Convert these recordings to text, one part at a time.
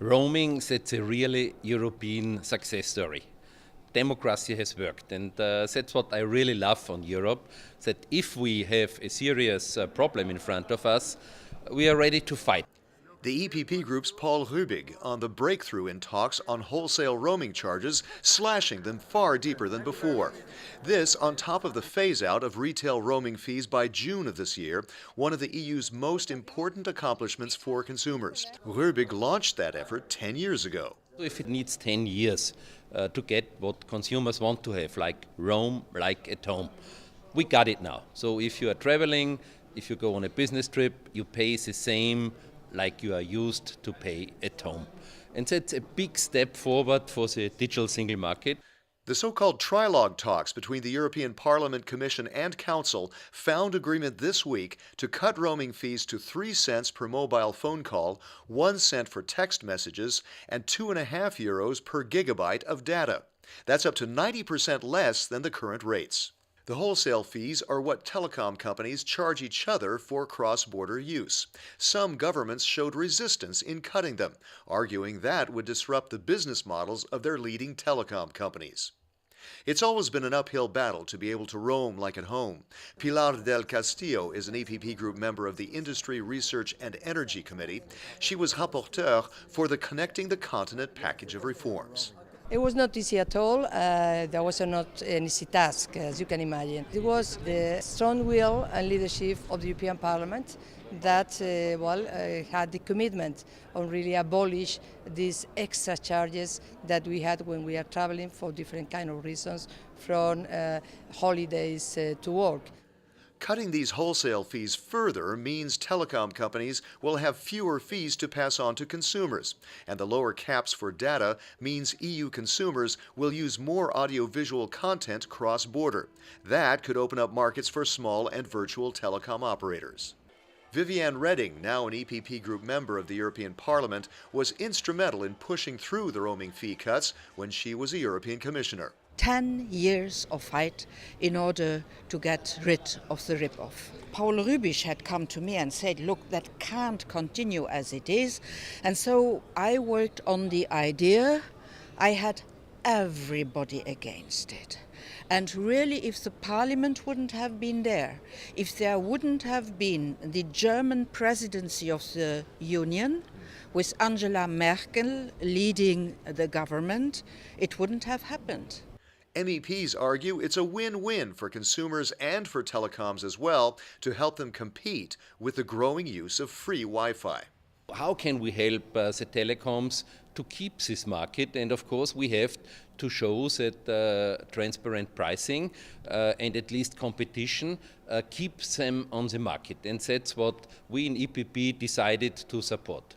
Roaming, that's a really European success story. Democracy has worked, and that's what I really love on Europe, that if we have a serious problem in front of us, we are ready to fight. The EPP Group's Paul Rübig on the breakthrough in talks on wholesale roaming charges, slashing them far deeper than before. This on top of the phase-out of retail roaming fees by June of this year, one of the EU's most important accomplishments for consumers. Rübig launched that effort 10 years ago. If it needs 10 years to get what consumers want to have, like roam like at home, we got it now. So if you are traveling, if you go on a business trip, you pay the same like you are used to pay at home. And that's a big step forward for the digital single market. The so-called trilogue talks between the European Parliament, Commission and Council found agreement this week to cut roaming fees to 3 cents per mobile phone call, 1 cent for text messages, and 2.5 euros per gigabyte of data. That's up to 90% less than the current rates. The wholesale fees are what telecom companies charge each other for cross-border use. Some governments showed resistance in cutting them, arguing that would disrupt the business models of their leading telecom companies. It's always been an uphill battle to be able to roam like at home. Pilar del Castillo is an EPP Group member of the Industry, Research and Energy Committee. She was rapporteur for the Connecting the Continent package of reforms. It was not easy at all. There was not an easy task, as you can imagine. It was the strong will and leadership of the European Parliament that had the commitment on really abolish these extra charges that we had when we are traveling for different kind of reasons, from holidays to work. Cutting these wholesale fees further means telecom companies will have fewer fees to pass on to consumers, and the lower caps for data means EU consumers will use more audiovisual content cross-border. That could open up markets for small and virtual telecom operators. Viviane Reding, now an EPP Group member of the European Parliament, was instrumental in pushing through the roaming fee cuts when she was a European Commissioner. 10 years of fight in order to get rid of the rip-off. Paul Rübig had come to me and said, look, that can't continue as it is. And so I worked on the idea. I had everybody against it. And really, if the Parliament wouldn't have been there, if there wouldn't have been the German presidency of the Union, with Angela Merkel leading the government, it wouldn't have happened. MEPs argue it's a win-win for consumers and for telecoms as well to help them compete with the growing use of free Wi-Fi. How can we help the telecoms to keep this market? And of course we have to show that transparent pricing and at least competition keeps them on the market. And that's what we in EPP decided to support.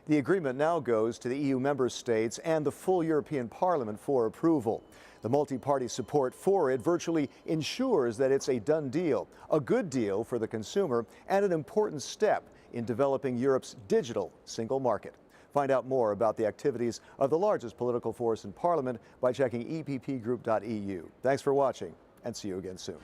The agreement now goes to the EU member states and the full European Parliament for approval. The multi-party support for it virtually ensures that it's a done deal, a good deal for the consumer, and an important step in developing Europe's digital single market. Find out more about the activities of the largest political force in Parliament by checking eppgroup.eu. Thanks for watching, and see you again soon.